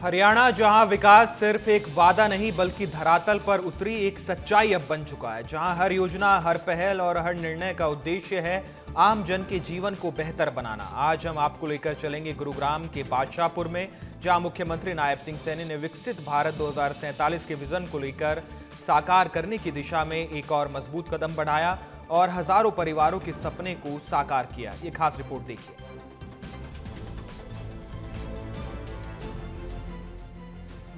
हरियाणा जहां विकास सिर्फ एक वादा नहीं बल्कि धरातल पर उतरी एक सच्चाई अब बन चुका है, जहां हर योजना, हर पहल और हर निर्णय का उद्देश्य है आम जन के जीवन को बेहतर बनाना। आज हम आपको लेकर चलेंगे गुरुग्राम के बादशाहपुर में, जहां मुख्यमंत्री नायब सिंह सैनी ने विकसित भारत 2047 के विजन को लेकर साकार करने की दिशा में एक और मजबूत कदम बढ़ाया और हजारों परिवारों के सपने को साकार किया। ये खास रिपोर्ट देखिए।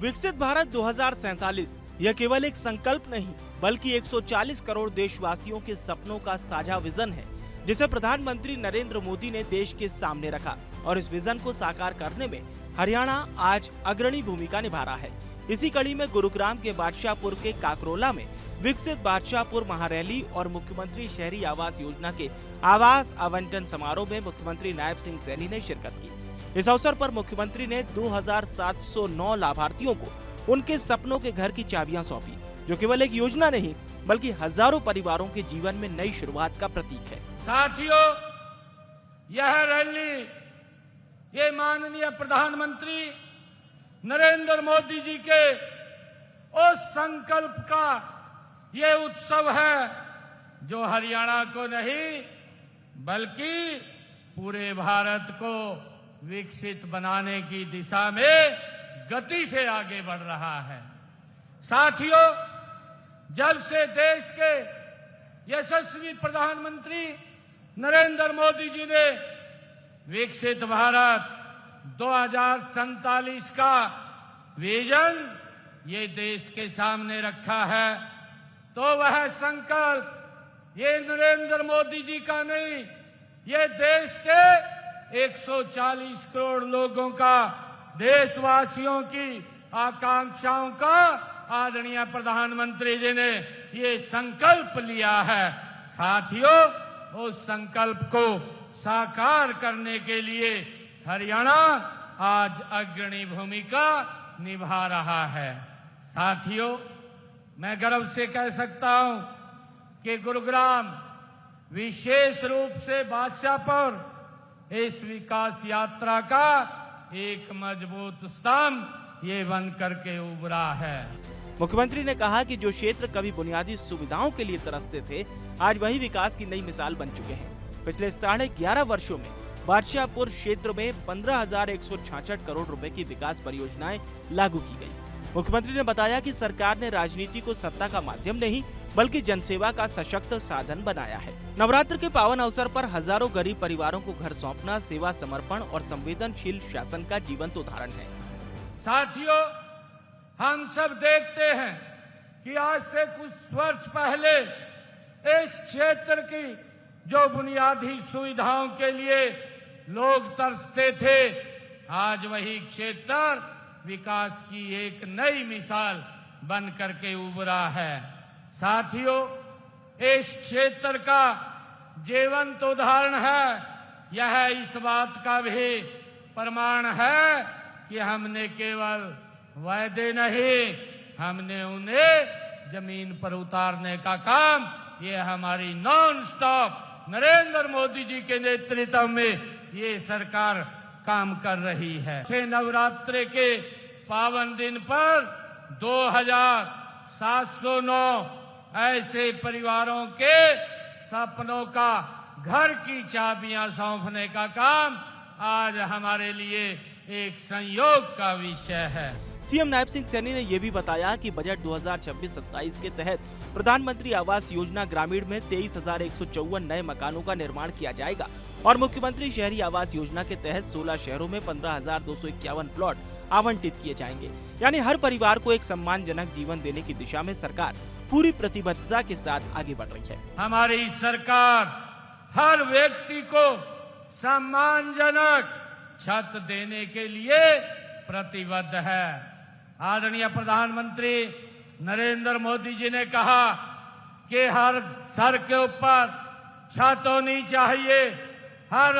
विकसित भारत 2047 यह केवल एक संकल्प नहीं बल्कि 140 करोड़ देशवासियों के सपनों का साझा विजन है, जिसे प्रधानमंत्री नरेंद्र मोदी ने देश के सामने रखा। और इस विजन को साकार करने में हरियाणा आज अग्रणी भूमिका निभा रहा है। इसी कड़ी में गुरुग्राम के बादशाहपुर के काकरोला में विकसित बादशाहपुर महारैली और मुख्यमंत्री शहरी आवास योजना के आवास आवंटन समारोह में मुख्यमंत्री नायब सिंह सैनी ने शिरकत की। इस अवसर पर मुख्यमंत्री ने 2709 लाभार्थियों को उनके सपनों के घर की चाबियां सौंपी, जो केवल एक योजना नहीं बल्कि हजारों परिवारों के जीवन में नई शुरुआत का प्रतीक है। साथियों, यह रैली ये माननीय प्रधानमंत्री नरेंद्र मोदी जी के उस संकल्प का ये उत्सव है जो हरियाणा को नहीं बल्कि पूरे भारत को विकसित बनाने की दिशा में गति से आगे बढ़ रहा है। साथियों, जब से देश के यशस्वी प्रधानमंत्री नरेंद्र मोदी जी ने विकसित भारत 2047 का विजन ये देश के सामने रखा है, तो वह संकल्प ये नरेंद्र मोदी जी का नहीं, ये देश के 140 करोड़ लोगों का, देशवासियों की आकांक्षाओं का आदरणीय प्रधानमंत्री जी ने ये संकल्प लिया है। साथियों, उस संकल्प को साकार करने के लिए हरियाणा आज अग्रणी भूमिका निभा रहा है। साथियों, मैं गर्व से कह सकता हूं कि गुरुग्राम विशेष रूप से बादशाहपुर इस विकास यात्रा का एक मजबूत स्तंभ ये बन करके उभरा है। मुख्यमंत्री ने कहा कि जो क्षेत्र कभी बुनियादी सुविधाओं के लिए तरसते थे, आज वही विकास की नई मिसाल बन चुके हैं। पिछले 11.5 वर्षों में बादशाहपुर क्षेत्र में 15,166 करोड़ रुपए की विकास परियोजनाएं लागू की गई। मुख्यमंत्री ने बताया कि सरकार ने राजनीति को सत्ता का माध्यम नहीं बल्कि जनसेवा का सशक्त साधन बनाया है। नवरात्र के पावन अवसर पर हजारों गरीब परिवारों को घर सौंपना सेवा समर्पण और संवेदनशील शासन का जीवंत उदाहरण है। साथियों, हम सब देखते हैं कि आज से कुछ वर्ष पहले इस क्षेत्र की जो बुनियादी सुविधाओं के लिए लोग तरसते थे, आज वही क्षेत्र विकास की एक नई मिसाल बन करके उभरा है। साथियों, इस क्षेत्र का जीवंत उदाहरण है। यह इस बात का भी प्रमाण है कि हमने केवल वायदे नहीं, हमने उन्हें जमीन पर उतारने का काम ये हमारी नॉन स्टॉप नरेंद्र मोदी जी के नेतृत्व में ये सरकार काम कर रही है। नवरात्रि के पावन दिन पर 2709 ऐसे परिवारों के सपनों का घर की चाबियां सौंपने का काम आज हमारे लिए एक संयोग का विषय है। सीएम नायब सिंह सैनी ने यह भी बताया कि बजट 2026-27 के तहत प्रधानमंत्री आवास योजना ग्रामीण में 23,154 नए मकानों का निर्माण किया जाएगा और मुख्यमंत्री शहरी आवास योजना के तहत 16 शहरों में 15,251 प्लॉट आवंटित किए जाएंगे। यानी हर परिवार को एक सम्मानजनक जीवन देने की दिशा में सरकार पूरी प्रतिबद्धता के साथ आगे बढ़ रही है। हमारी सरकार हर व्यक्ति को सम्मानजनक छत देने के लिए प्रतिबद्ध है। आदरणीय प्रधानमंत्री नरेंद्र मोदी जी ने कहा कि हर सर के ऊपर छत होनी चाहिए। हर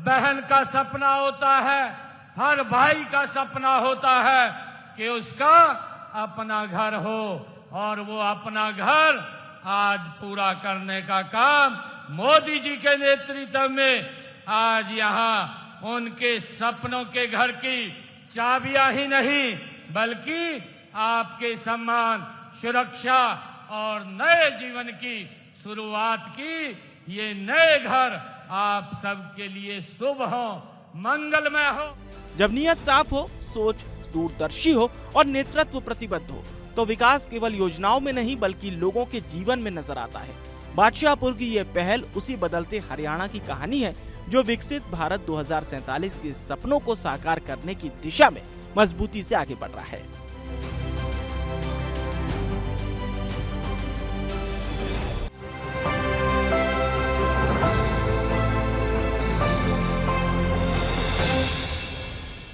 बहन का सपना होता है, हर भाई का सपना होता है कि उसका अपना घर हो, और वो अपना घर आज पूरा करने का काम मोदी जी के नेतृत्व में आज यहाँ उनके सपनों के घर की चाबियां ही नहीं बल्कि आपके सम्मान, सुरक्षा और नए जीवन की शुरुआत की ये नए घर आप सबके लिए शुभ हो, मंगलमय हो। जब नीयत साफ हो, सोच दूरदर्शी हो और नेतृत्व प्रतिबद्ध हो तो विकास केवल योजनाओं में नहीं बल्कि लोगों के जीवन में नजर आता है। बादशाहपुर की ये पहल उसी बदलते हरियाणा की कहानी है जो विकसित भारत 2047 के सपनों को साकार करने की दिशा में मजबूती से आगे बढ़ रहा है।